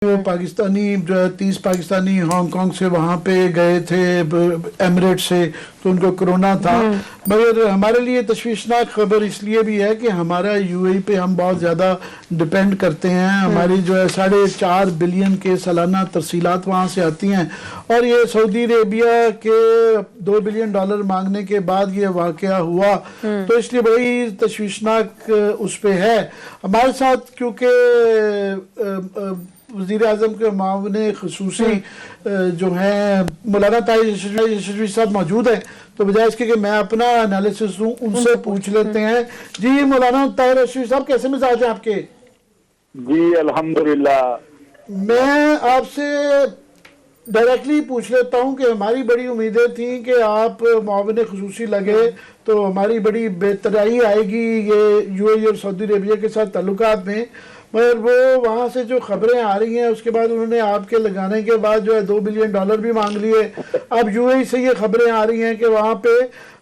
वो पाकिस्तानी 30 पाकिस्तानी हांगकांग से वहाँ पे गए थे एमिरेट से, तो उनको कोरोना था। मगर हमारे लिए तशवीशनाक खबर इसलिए भी है कि हमारा यूएई पे हम बहुत ज़्यादा डिपेंड करते हैं। हमारी जो है 4.5 बिलियन के सालाना तरसीलात वहाँ से आती हैं, और ये सऊदी अरेबिया के $2 बिलियन मांगने के बाद ये वाक़या हुआ, तो इसलिए बड़ी तशवीशनाक उस पे है हमारे साथ। क्योंकि वज़ीर आज़म के मामले ख़ुसूसी जो हैं मौलाना ताहिर यशवी साहब मौजूद हैं, तो बजाय इसके कि मैं अपना एनालिसिस दूं उनसे पूछ लेते हैं। जी मौलाना ताहिर यशवी साहब, कैसे मिजाज हैं आपके? जी अल्हम्दुलिल्लाह। मैं आपसे डायरेक्टली पूछ लेता हूं कि हमारी बड़ी उम्मीदें थी कि आप मामले ख़ुसूसी लगे तो हमारी बड़ी बेहतराई आएगी ये यूएई और सऊदी अरेबिया के साथ ताल्लुकात में, मगर वो वहाँ से जो खबरें आ रही हैं उसके बाद उन्होंने आपके लगाने के बाद जो है $2 बिलियन भी मांग लिए। अब यूएई से ये खबरें आ रही हैं कि वहाँ पे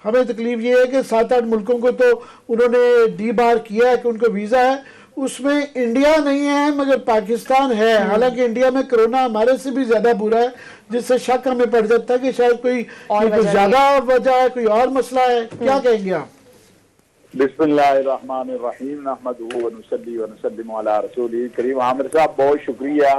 हमें तकलीफ ये है कि 7-8 मुल्कों को तो उन्होंने डी बार किया है कि उनको वीज़ा है, उसमें इंडिया नहीं है मगर पाकिस्तान है। हालांकि इंडिया में कोरोना हमारे से भी ज़्यादा बुरा है, जिससे शक हमें पड़ जाता है कि शायद कोई ज़्यादा वजह है, कोई और मसला है। क्या कहेंगे आप? बिस्मिल्लाहिर्रहमानिर्रहीम, नहमदुहु व नुसल्ली व नुसल्लिमु अला रसूलिल करीम। आमिर साहब बहुत शुक्रिया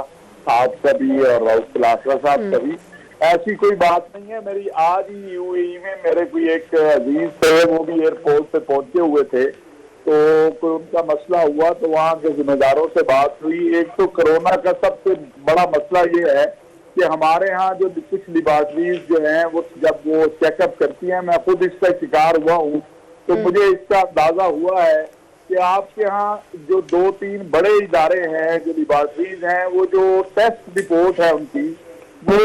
आपका भी और रऊफ खिलाफा साहब का भी। ऐसी कोई बात नहीं है। मेरी आज ही यूएई में मेरे कोई एक अजीज थे, वो भी एयरपोर्ट पे पहुंचे हुए थे, तो कोई उनका मसला हुआ तो वहाँ के जिम्मेदारों से बात हुई। एक तो कोरोना का सबसे बड़ा मसला ये है कि हमारे यहाँ जो कुछ लेबॉरेटरीज जो हैं वो जब वो चेकअप करती हैं, मैं खुद इसका शिकार हुआ हूँ, तो मुझे इसका अंदाजा हुआ है कि आपके यहाँ जो 2-3 बड़े इदारे हैं, जो लेबॉरेटरीज हैं, वो जो टेस्ट रिपोर्ट है उनकी वो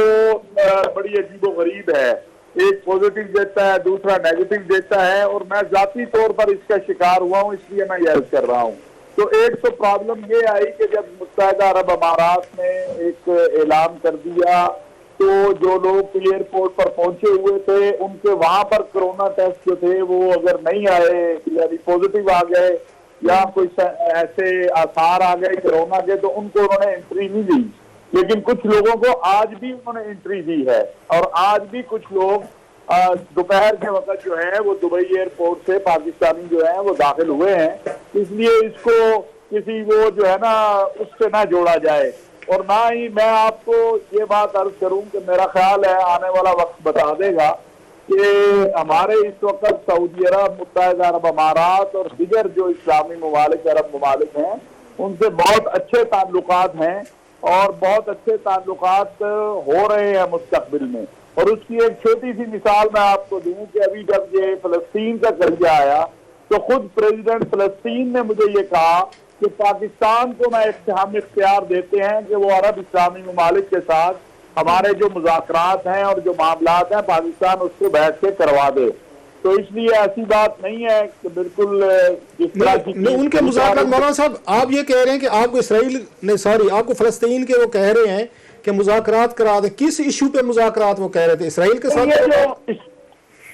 बड़ी अजीबोगरीब है। एक पॉजिटिव देता है, दूसरा नेगेटिव देता है, और मैं जाती तौर पर इसका शिकार हुआ हूँ, इसलिए मैं ये अर्ज कर रहा हूँ। तो एक तो प्रॉब्लम ये आई कि जब मुत्तहिदा अरब अमारात ने एक ऐलान कर दिया तो जो लोग एयरपोर्ट पर पहुंचे हुए थे उनके वहां पर कोरोना टेस्ट जो थे वो अगर नहीं आए, यानी पॉजिटिव आ गए या कोई ऐसे आसार आ गए कोरोना के, तो उनको उन्होंने एंट्री नहीं दी। लेकिन कुछ लोगों को आज भी उन्होंने एंट्री दी है, और आज भी कुछ लोग दोपहर के वक्त जो है वो दुबई एयरपोर्ट से पाकिस्तानी जो है वो दाखिल हुए हैं। इसलिए इसको किसी वो जो है ना उससे ना जोड़ा जाए, और ना ही मैं आपको ये बात अर्ज करूं कि मेरा ख्याल है आने वाला वक्त बता देगा कि हमारे इस वक्त सऊदी अरब, मुत्तहिदा अरब अमारात और दीगर जो इस्लामी ममालिक अरब ममालिक हैं उनसे बहुत अच्छे ताल्लुकात हैं, और बहुत अच्छे ताल्लुकात हो रहे हैं मुस्तकबिल में। और उसकी एक छोटी सी मिसाल मैं आपको दूं कि अभी जब ये फलस्तीन का कर्जा आया तो खुद प्रेसिडेंट फलस्तीन ने मुझे ये कहा कि पाकिस्तान को हम इख्तियार देते हैं कि वो अरब इस्लामी ममालिक के साथ हमारे जो मुज़ाकरात हैं और जो मामलात हैं पाकिस्तान उसको बैठ के करवा दे। तो इसलिए ऐसी बात नहीं है कि बिल्कुल जिस तरह की उनके मुज़ाकरात। मौलाना साहब आप ये कह रहे हैं कि आपको इसराइल ने आपको फलस्तीन के वो कह रहे हैं कि मुज़ाकरात करा दे। किस इशू पे मुज़ाकरात वो कह रहे थे? इसराइल के साथ?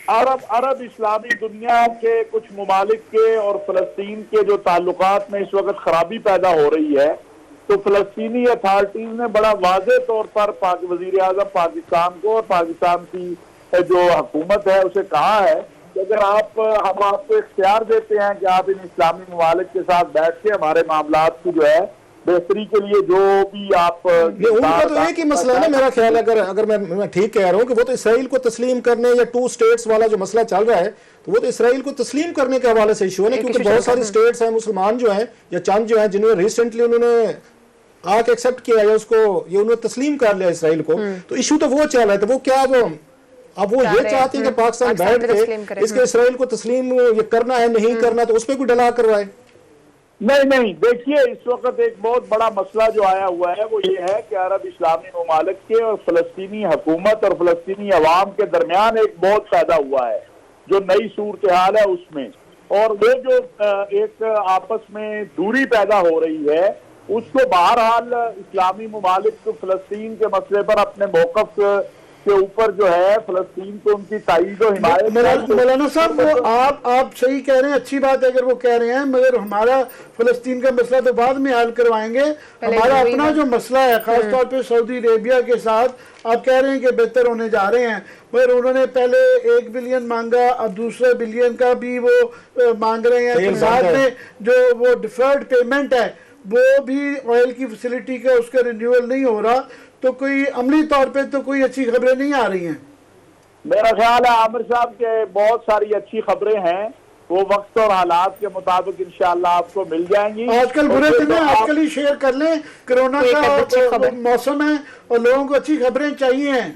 अरब इस्लामी दुनिया के कुछ ममालिक के और फलस्तीन के जो ताल्लुकात में इस वक्त खराबी पैदा हो रही है, तो फलस्तीनी अथॉरिटीज ने बड़ा वाज़े तौर पर वज़ीर आज़म पाकिस्तान को और पाकिस्तान की जो हुकूमत है उसे कहा है कि अगर हम आपको इख्तियार देते हैं कि आप इन इस्लामी ममालिक के साथ बैठ के हमारे मामलात की जो है बेहतरी के लिए जो भी आप उनका तो एक ही मसला है ना, मेरा ख्याल है, अगर मैं ठीक कह रहा हूँ कि वो तो इसराइल को तस्लीम करने या 2 स्टेट्स वाला जो मसला चल रहा है तो वो तो इसराइल को तस्लीम करने के हवाले से इशू है ना, क्योंकि बहुत सारी स्टेट्स हैं मुसलमान जो हैं या चंद जो हैं जिन्होंने रिसेंटली उन्होंने आके एक्सेप्ट किया या उसको ये उन्होंने तस्लीम कर लिया इसराइल को, तो इशू तो वो चल रहा है। तो वो क्या अब वो ये चाहते हैं कि पाकिस्तान बैठ के इसके इसराइल को तस्लीम ये करना है नहीं करना, तो उस पर कोई डला करवाए? नहीं, देखिए इस वक्त एक बहुत बड़ा मसला जो आया हुआ है वो ये है कि अरब इस्लामी ममालिक के और फलस्तीनी हुकूमत और फलस्तीनी अवाम के दरमियान एक बहुत पैदा हुआ है जो नई सूरत हाल है उसमें, और वो जो एक आपस में दूरी पैदा हो रही है उसको बहरहाल इस्लामी ममालिक फलस्तीन के मसले पर अपने मौक़िफ़ کے اوپر جو ہے فلسطین کو ان کی تائید و حمایت. مولانا صاحب وہ آپ صحیح کہہ رہے ہیں, اچھی بات ہے اگر وہ کہہ رہے ہیں, مگر ہمارا فلسطین کا مسئلہ تو بعد میں حل کروائیں گے. ہمارا اپنا جو مسئلہ ہے خاص طور پہ سعودی عربیہ کے ساتھ, آپ کہہ رہے ہیں کہ بہتر ہونے جا رہے ہیں, مگر انہوں نے پہلے 1 بلین مانگا, اب دوسرے بلین کا بھی وہ مانگ رہے ہیں. بعد میں جو وہ ڈیفرڈ پیمنٹ ہے وہ بھی آئل کی فیسلٹی کا اس کا رینیول نہیں ہو رہا, تو کوئی عملی طور پہ تو کوئی اچھی خبریں نہیں آ رہی ہیں. میرا خیال ہے عامر صاحب کے بہت ساری اچھی خبریں ہیں, وہ وقت اور حالات کے مطابق انشاءاللہ آپ کو مل جائیں گی. آج کل برے دن ہیں, آج کل ہی شیئر کر لیں, کرونا کا موسم ہے اور لوگوں کو اچھی خبریں چاہیے ہیں.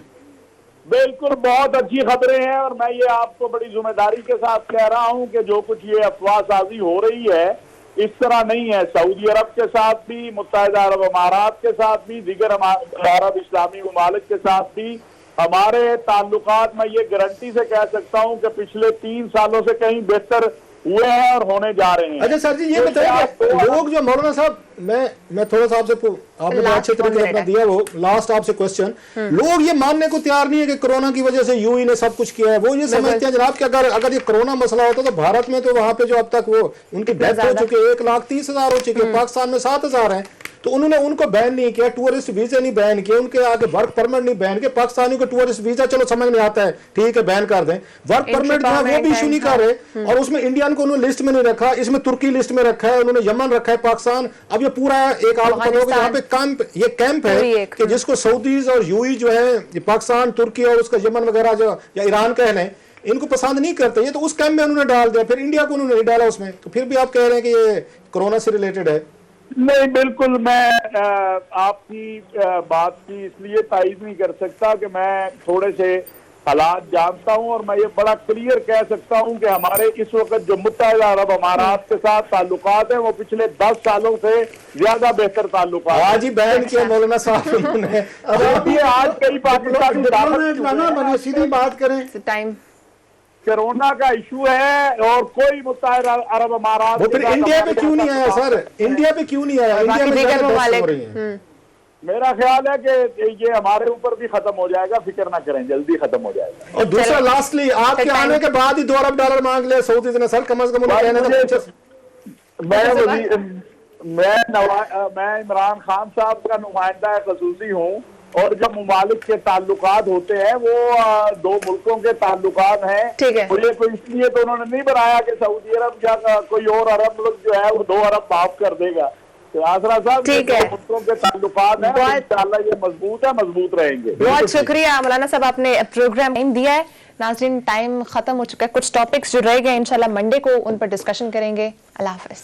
بالکل بہت اچھی خبریں ہیں, اور میں یہ آپ کو بڑی ذمہ داری کے ساتھ کہہ رہا ہوں کہ جو کچھ یہ افواہ سازی ہو رہی ہے اس طرح نہیں ہے. سعودی عرب کے ساتھ بھی, متحدہ عرب امارات کے ساتھ بھی, دیگر عرب اسلامی ممالک کے ساتھ بھی ہمارے تعلقات, میں یہ گارنٹی سے کہہ سکتا ہوں کہ پچھلے 3 سالوں سے کہیں بہتر ہوئے ہیں اور ہونے جا رہے ہیں. اچھا سر جی, یہ بتائیں کہ لوگ جو مولانا صاحب, میں تھوڑا سا آپ سے, آپ نے بہت اچھے طریقے سے اپنا دیا, وہ لاسٹ آپ سے کوشچن, لوگ یہ ماننے کو تیار نہیں ہے کہ کرونا کی وجہ سے یو ای نے سب کچھ کیا ہے. وہ یہ سمجھتے ہیں جناب کہ اگر یہ کرونا مسئلہ ہوتا تو بھارت میں تو وہاں پہ جو اب تک وہ ان کی ڈیتھ ہو چکی ہے 1,30,000 ہو چکی ہے, پاکستان میں 7,000 ہیں, تو انہوں نے ان کو بین نہیں کیا, ٹورسٹ ویزے نہیں بین کیے, ان کے آگے ورک پرمٹ نہیں بین کیے. پاکستانیوں کو ٹورسٹ ویزا چلو سمجھ نہیں آتا ہے, ٹھیک ہے بین کر دیں, ورک پرمٹ جو ہے وہ بھی ایشو نہیں کر رہے, اور اس میں انڈین کو انہوں نے لسٹ میں نہیں رکھا, اس میں ترکی لسٹ میں رکھا ہے, انہوں نے یمن رکھا ہے, پاکستان. اب یہ پورا ایک آپ کو پتہ ہوگا یہاں پہ یہ کیمپ ہے کہ جس کو سعودیز اور یو ای جو ہے پاکستان, ترکی اور اس کا یمن وغیرہ جو یا ایران کہہ لیں, ان کو پسند نہیں کرتے, یہ تو اس کیمپ میں انہوں نے ڈال دیا, پھر انڈیا کو انہوں نے نہیں ڈالا اس میں, تو پھر بھی آپ کہہ رہے ہیں کہ یہ کرونا سے ریلیٹڈ ہے. نہیں, بالکل میں آپ کی بات کی اس لیے تائید نہیں کر سکتا کہ میں تھوڑے سے حالات جانتا ہوں, اور میں یہ بڑا کلیئر کہہ سکتا ہوں کہ ہمارے اس وقت جو متحدہ عرب امارات کے ساتھ تعلقات ہیں وہ پچھلے 10 سالوں سے زیادہ بہتر تعلقات ہیں. آج ہی بیان کیا مولانا صاحب انہوں نے, آج کئی پاکستانی سیدھی بات کریں, کرونا کا ایشو ہے اور کوئی متحدہ عرب امارات, وہ پھر انڈیا پہ کیوں نہیں آیا سر, انڈیا پہ کیوں نہیں آیا, انڈیا میں زیادہ بحث ہو رہی ہیں. میرا خیال ہے کہ یہ ہمارے اوپر بھی ختم ہو جائے گا, فکر نہ کریں, جلدی ختم ہو جائے گا. اور دوسرا لاسٹلی, آپ کے آنے کے بعد ہی $2 ارب مانگ لے سعودی نے, سر کم از کم میں عمران خان صاحب کا نمائندہ خصوصی ہوں, اور جب ممالک کے تعلقات ہوتے ہیں وہ 2 ملکوں کے تعلقات ہیں, مجھے کوئی اس لیے تو انہوں نے نہیں بنایا کہ سعودی عرب یا کوئی اور عرب ملک جو ہے وہ 2 ارب معاف کر دے گا. آسرا صاحب, ملکوں کے تعلقات ہیں, انشاءاللہ یہ مضبوط ہے, مضبوط رہیں گے. بہت شکریہ مولانا صاحب, آپ نے پروگرام ٹائم دیا ہے. ناظرین, ٹائم ختم ہو چکا ہے, کچھ ٹاپکس جو رہ گئے انشاءاللہ منڈے کو ان پر ڈسکشن کریں گے. اللہ حافظ.